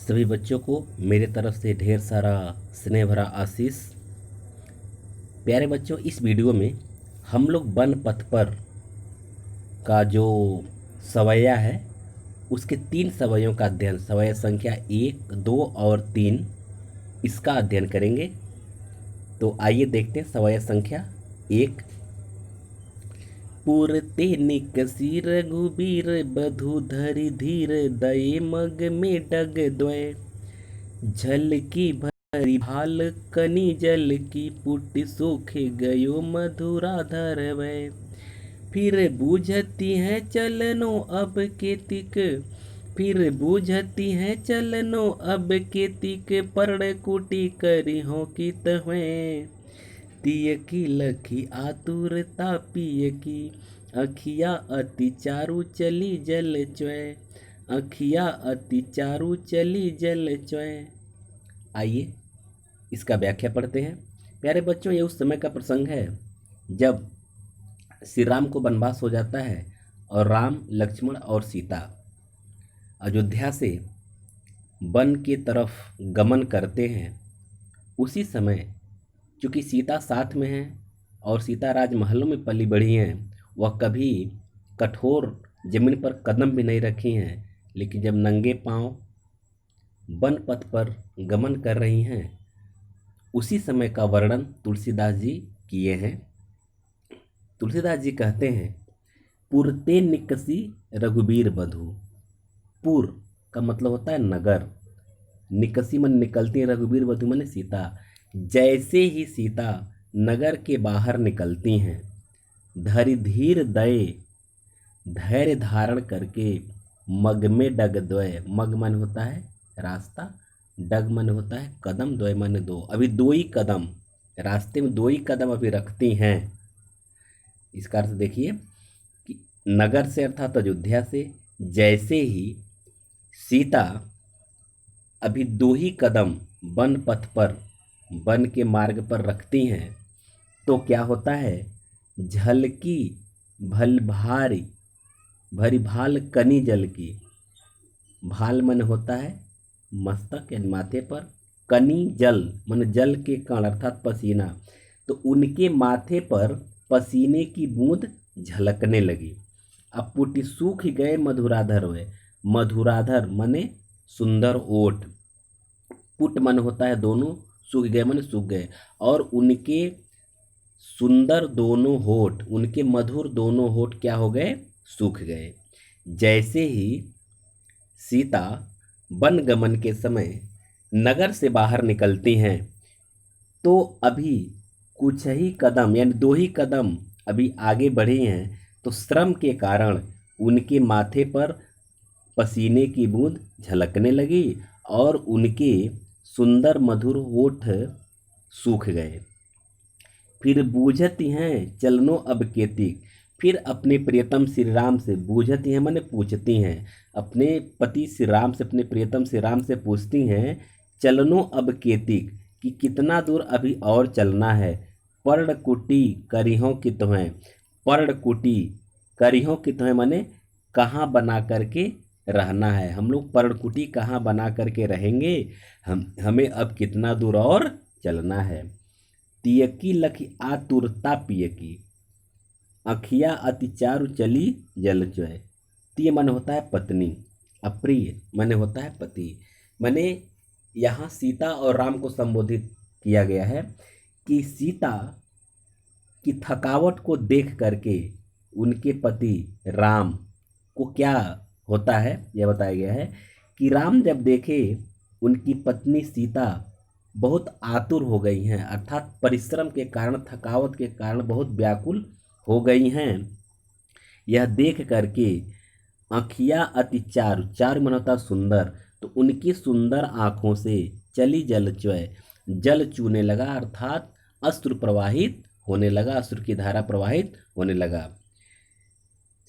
सभी बच्चों को मेरे तरफ से ढेर सारा स्नेह भरा आशीष। प्यारे बच्चों, इस वीडियो में हम लोग वन पथ पर का जो सवैया है उसके 3 सवैयों का अध्ययन, सवैया संख्या 1, 2 और 3, इसका अध्ययन करेंगे। तो आइए देखते हैं सवैया संख्या 1। पुरते निकसी रघुबीर बधु धरि धीर दये मग में डग द्वय झल की भरी भाल कनी जल की पुट सूख गयो मधुराधर वै फिर बूझती है चलनो अब केतिक फिर बूझती है चलनो अब केतिक पर्ण कुटी करी हो की तहें तिय की लखी आतुरता पिय की अखिया अति चारु चली जल च्वय अखिया अति चारु चली जल च्वय। आइए इसका व्याख्या पढ़ते हैं। प्यारे बच्चों, ये उस समय का प्रसंग है जब श्री राम को वनवास हो जाता है और राम, लक्ष्मण और सीता अयोध्या से वन की तरफ गमन करते हैं। उसी समय चूँकि सीता साथ में है और सीता राजमहलों में पली बढ़ी हैं, वह कभी कठोर जमीन पर कदम भी नहीं रखी हैं, लेकिन जब नंगे पांव वन पथ पर गमन कर रही हैं, उसी समय का वर्णन तुलसीदास जी किए हैं। तुलसीदास जी कहते हैं, पुरते निकसी रघुबीर बधु। पुर का मतलब होता है नगर, निकसी मन निकलती है, रघुबीर बधु मन सीता। जैसे ही सीता नगर के बाहर निकलती हैं, धरि धीर दये धैर्य धारण करके मग में डग द्वय, मग मन होता है रास्ता, डग मन होता है कदम, द्वय मन दो, अभी 2 ही कदम रास्ते में, 2 ही कदम अभी रखती हैं। इसका अर्थ देखिए कि नगर से अर्थात अयोध्या से जैसे ही सीता अभी 2 ही कदम वन पथ पर, वन के मार्ग पर रखती हैं, तो क्या होता है, झलकी भल भारी भरी भाल कनी जल की। भाल मन होता है मस्तक यानी माथे पर, कनी जल मन जल के कण अर्थात पसीना, तो उनके माथे पर पसीने की बूंद झलकने लगी। अब पुटी सूख गए मधुराधर हुए, मधुराधर मने सुंदर ओठ, पुट मन होता है दोनों, सूख गए मन सूख गए, और उनके सुंदर दोनों होठ, उनके मधुर दोनों होठ क्या हो गए, सूख गए। जैसे ही सीता वन गमन के समय नगर से बाहर निकलती हैं, तो अभी कुछ ही कदम यानी 2 ही कदम अभी आगे बढ़ी हैं, तो श्रम के कारण उनके माथे पर पसीने की बूंद झलकने लगी और उनके सुंदर मधुर होठ सूख गए। फिर बूझती हैं चलनो अब केतिक, फिर अपने प्रियतम श्री राम से, बूझती हैं माने पूछती हैं, अपने पति श्री राम से, अपने प्रियतम श्री राम से पूछती हैं, चलनो अब केतिक कि कितना दूर अभी और चलना है। पर्णकुटी करिहों की तुम्हें, पर्णकुटी करिहों की तुम्हें माने कहाँ बना करके रहना है, हम लोग पर्णकुटी कहाँ बना करके रहेंगे, हमें अब कितना दूर और चलना है। तियकी लखी आतुरता पियकी, अखिया अति चारु चली जल चुए। तिय मन होता है पत्नी, अप्रिय मन होता है पति। माने यहाँ सीता और राम को संबोधित किया गया है कि सीता की थकावट को देख करके उनके पति राम को क्या होता है, यह बताया गया है कि राम जब देखे उनकी पत्नी सीता बहुत आतुर हो गई हैं, अर्थात परिश्रम के कारण, थकावट के कारण बहुत व्याकुल हो गई हैं, यह देख करके आँखिया अति चारु, चारु मन होता सुंदर, तो उनकी सुंदर आँखों से चली जल च्वय, जल चूने लगा, अर्थात अश्रु प्रवाहित होने लगा, अश्रु की धारा प्रवाहित होने लगा।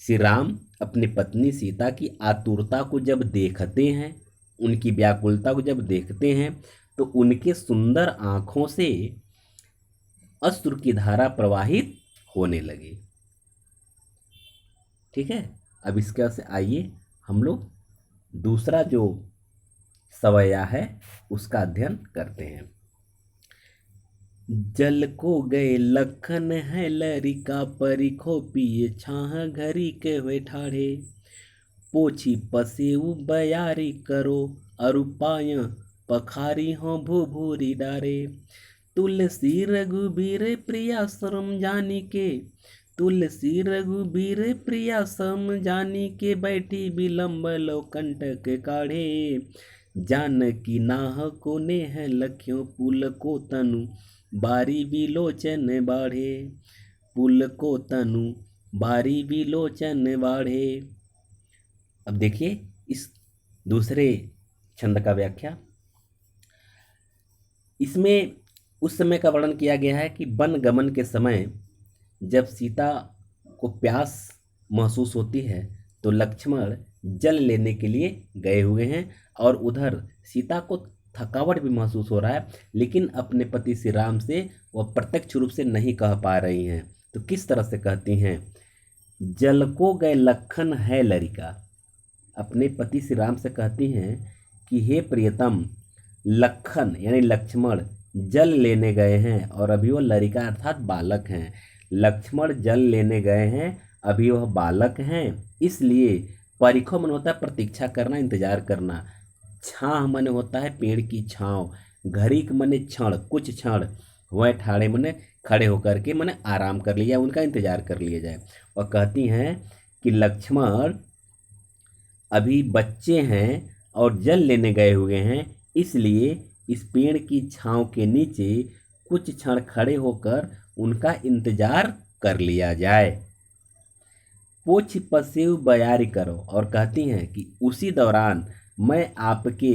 श्री राम अपनी पत्नी सीता की आतुरता को जब देखते हैं, उनकी व्याकुलता को जब देखते हैं, तो उनके सुंदर आँखों से अश्रु की धारा प्रवाहित होने लगी। ठीक है, अब इसके से आइए हम लोग दूसरा जो सवैया है उसका अध्ययन करते हैं। जल को गए लखन है लरिका, परिखो पिए छाह घरी के हुए ठाढ़े। पोछी पसेऊ बयारी करो, अरुपाय पखारी हो भूभूरी डारे। तुलसी रघुबीर प्रिया श्रम जानी के, तुलसी रघुबीर प्रिया श्रम जानी के, बैठी विलम्ब लो कंटक काढ़े। जानकी नाह को नेह लख्यो, पुल को तनु बारी विलोचन बाढ़े। पुल को तनु बारी विलोचन बाढ़े। अब देखिए इस दूसरे छंद का व्याख्या। इसमें उस समय का वर्णन किया गया है कि वन गमन के समय जब सीता को प्यास महसूस होती है तो लक्ष्मण जल लेने के लिए गए हुए हैं, और उधर सीता को थकावट भी महसूस हो रहा है, लेकिन अपने पति श्री राम से वह प्रत्यक्ष रूप से नहीं कह पा रही हैं। तो किस तरह से कहती हैं? जल को गए लखन है लरिका। अपने पति श्री राम से कहती हैं कि हे प्रियतम, लखन यानी लक्ष्मण जल लेने गए हैं और अभी वो लरिका अर्थात बालक हैं। लक्ष्मण जल लेने गए हैं, अभी वह बालक हैं, इसलिए परिखो मन होता है प्रतीक्षा करना, इंतजार करना। छाह मन होता है पेड़ की छाँव, घरीक मने क्षण, कुछ क्षण, वह ठाड़े मने खड़े होकर के मने आराम कर लिया, उनका इंतजार कर लिया जाए। और कहती हैं कि लक्ष्मण अभी बच्चे हैं और जल लेने गए हुए हैं, इसलिए इस पेड़ की छाँव के नीचे कुछ क्षण खड़े होकर उनका इंतजार कर लिया जाए। पोछ पसेव बयारी करो, और कहती हैं कि उसी दौरान मैं आपके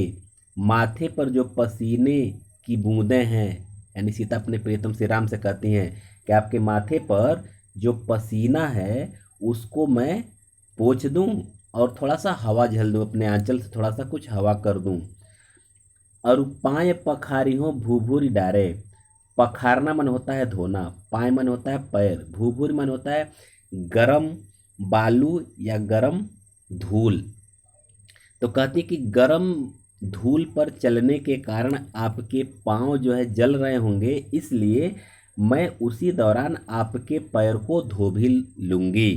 माथे पर जो पसीने की बूंदें हैं, यानी सीता अपने प्रियतम श्री राम से कहती हैं कि आपके माथे पर जो पसीना है उसको मैं पोंछ दूं और थोड़ा सा हवा झल दूं, अपने आंचल से थोड़ा सा कुछ हवा कर दूं। और पाय पखारी हो भूभूरी डारे। पखारना मन होता है धोना, पाय मन होता है पैर, भूभूरी मन होता है गरम बालू या गरम धूल। तो कहती कि गरम धूल पर चलने के कारण आपके पांव जो है जल रहे होंगे, इसलिए मैं उसी दौरान आपके पैर को धो भी लूंगी।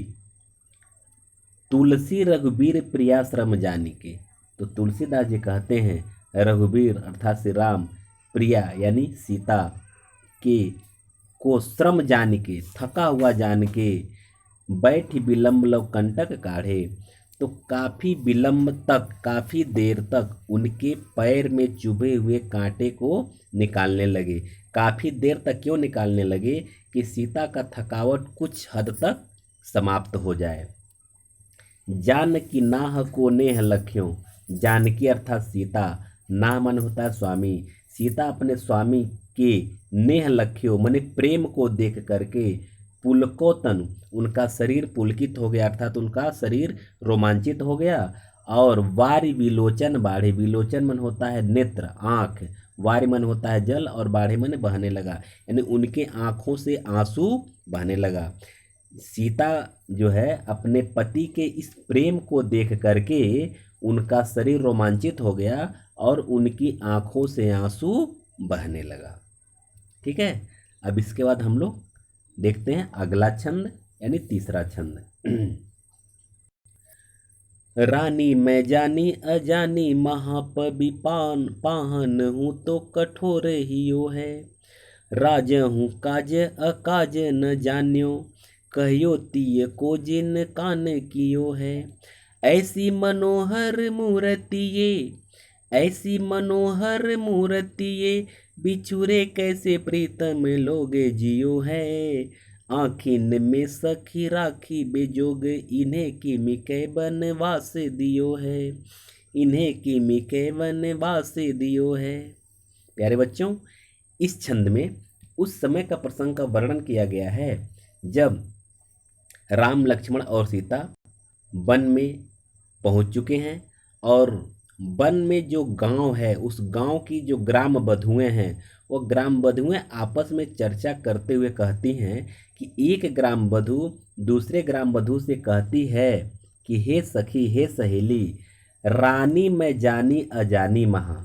तुलसी रघुबीर प्रिया श्रम जानी के। तो तुलसीदास जी कहते हैं रघुबीर अर्थात श्री राम, प्रिया यानी सीता के को श्रम जान के, थका हुआ जान के, बैठ विलम्ब लव कंटक काढ़े। तो काफ़ी विलम्ब तक, काफ़ी देर तक उनके पैर में चुभे हुए कांटे को निकालने लगे। काफ़ी देर तक क्यों निकालने लगे? कि सीता का थकावट कुछ हद तक समाप्त हो जाए। जानकी नाह को नेह लख्यों। जानकी अर्थात सीता, नाह मन होता है स्वामी। सीता अपने स्वामी के नेह लख्यों मने प्रेम को देख करके पुलकोतन, उनका शरीर पुलकित हो गया, अर्थात उनका शरीर रोमांचित हो गया। और वारी विलोचन बाढ़े। विलोचन मन होता है नेत्र, आँख, वारी मन होता है जल, और बाढ़े मन बहने लगा, यानी उनके आँखों से आंसू बहने लगा। सीता जो है अपने पति के इस प्रेम को देख करके उनका शरीर रोमांचित हो गया और उनकी आंखों से आंसू बहने लगा। ठीक है, अब इसके बाद हम लोग देखते हैं अगला छंद यानी तीसरा छंद। रानी मैं जानी अजानी महापबि पाहन हूँ तो कठोर हियो है। राज हूँ काज अकाज न जान्यो, कहियो तीय को जिन कान कियो है। ऐसी मनोहर मूर्तिये, ऐसी मनोहर मूर्तिये, बिछुरे कैसे प्रीतम लोगे जियो है। आँखिन में सखी राखी बेजोग, इन्हें किमिकै बनवास दियो है, इन्हें किमिकै बनवास दियो है। प्यारे बच्चों, इस छंद में उस समय का प्रसंग का वर्णन किया गया है जब राम लक्ष्मण और सीता वन में पहुंच चुके हैं, और वन में जो गांव है उस गांव की जो ग्राम बधुएं हैं, वो ग्राम बधुएं आपस में चर्चा करते हुए कहती हैं कि एक ग्राम बधु दूसरे ग्राम बधु से कहती है कि हे सखी, हे सहेली, रानी मैं जानी अजानी महा,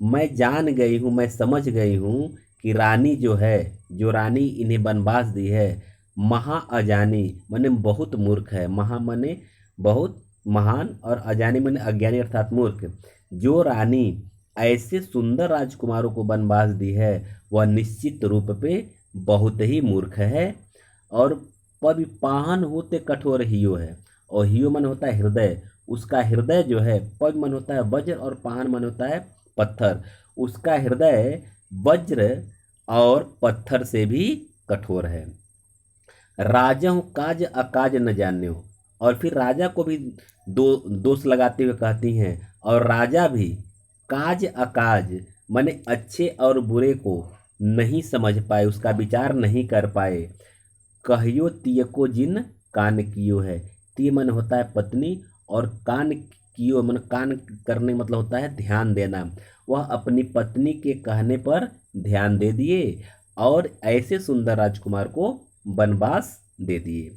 मैं जान गई हूँ, मैं समझ गई हूँ कि रानी जो है, जो रानी इन्हें वनवास दी है, महा अजानी मने बहुत मूर्ख है। महा मने बहुत महान और अजानी मने अज्ञानी अर्थात मूर्ख। जो रानी ऐसे सुंदर राजकुमारों को वनवास दी है वह निश्चित रूप पे बहुत ही मूर्ख है। और पविपाहन होते कठोर हियो है, और हियो मन होता है हृदय, उसका हृदय जो है, पग मन होता है वज्र और पाहन मन होता है पत्थर, उसका हृदय वज्र और पत्थर से भी कठोर है। राजा हूँ काज अकाज न जाने हो, और फिर राजा को भी दोष लगाते हुए कहती हैं, और राजा भी काज अकाज माने अच्छे और बुरे को नहीं समझ पाए, उसका विचार नहीं कर पाए। कहियो तिय को जिन कान कियो है, तिय मन होता है पत्नी, और कान कियो मन कान करने मतलब होता है ध्यान देना। वह अपनी पत्नी के कहने पर ध्यान दे दिए और ऐसे सुंदर राजकुमार को वनवास दे दिए।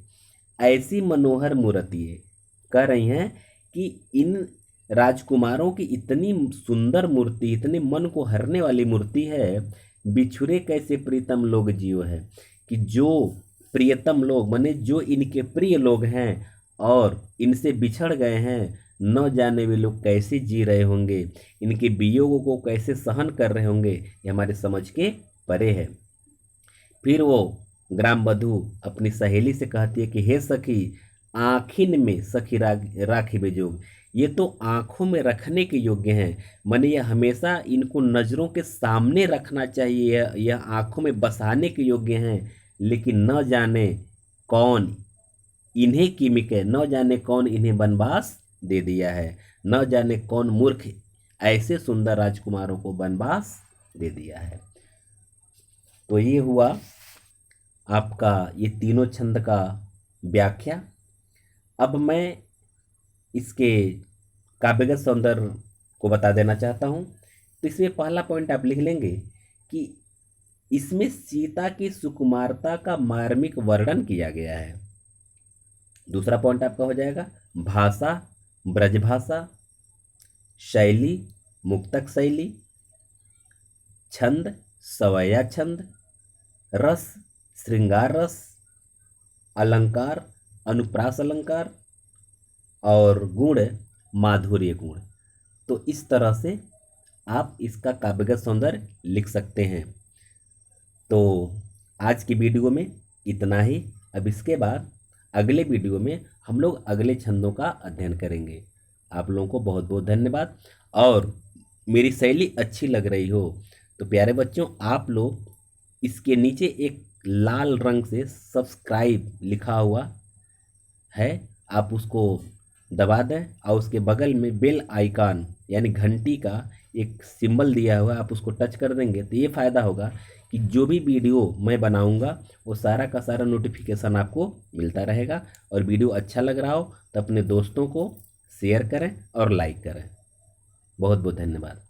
ऐसी मनोहर मूर्ति कह रही हैं कि इन राजकुमारों की इतनी सुंदर मूर्ति, इतने मन को हरने वाली मूर्ति है। बिछुरे कैसे प्रीतम लोग जियो है, कि जो प्रियतम लोग माने जो इनके प्रिय लोग हैं और इनसे बिछड़ गए हैं, न जाने वे लोग कैसे जी रहे होंगे, इनके वियोगों को कैसे सहन कर रहे होंगे, ये हमारे समझ के परे है। फिर वो ग्राम बधू अपनी सहेली से कहती है कि हे सखी, आँखिन में सखी राखी बेजोग, ये तो आँखों में रखने के योग्य हैं, माने यह हमेशा इनको नज़रों के सामने रखना चाहिए, यह आँखों में बसाने के योग्य हैं। लेकिन न जाने कौन इन्हें किमिक है, न जाने कौन इन्हें वनवास दे दिया है, न जाने कौन मूर्ख ऐसे सुंदर राजकुमारों को वनवास दे दिया है। तो ये हुआ आपका ये तीनों छंद का व्याख्या। अब मैं इसके काव्यगत सौंदर्य को बता देना चाहता हूँ। तो इसमें पहला पॉइंट आप लिख लेंगे कि इसमें सीता की सुकुमारता का मार्मिक वर्णन किया गया है। दूसरा पॉइंट आपका हो जाएगा भाषा, ब्रजभाषा, शैली, मुक्तक शैली, छंद, सवैया छंद, रस, श्रृंगार रस, अलंकार, अनुप्रास अलंकार, और गुण, माधुर्य गुण। तो इस तरह से आप इसका काव्यगत सौंदर्य लिख सकते हैं। तो आज की वीडियो में इतना ही। अब इसके बाद अगले वीडियो में हम लोग अगले छंदों का अध्ययन करेंगे। आप लोगों को बहुत बहुत धन्यवाद। और मेरी शैली अच्छी लग रही हो तो प्यारे बच्चों, आप लोग इसके नीचे एक लाल रंग से सब्सक्राइब लिखा हुआ है, आप उसको दबा दें और उसके बगल में बेल आइकन यानी घंटी का एक सिंबल दिया हुआ है, आप उसको टच कर देंगे तो ये फ़ायदा होगा कि जो भी वीडियो मैं बनाऊंगा वो सारा का सारा नोटिफिकेशन आपको मिलता रहेगा। और वीडियो अच्छा लग रहा हो तो अपने दोस्तों को शेयर करें और लाइक करें। बहुत बहुत धन्यवाद।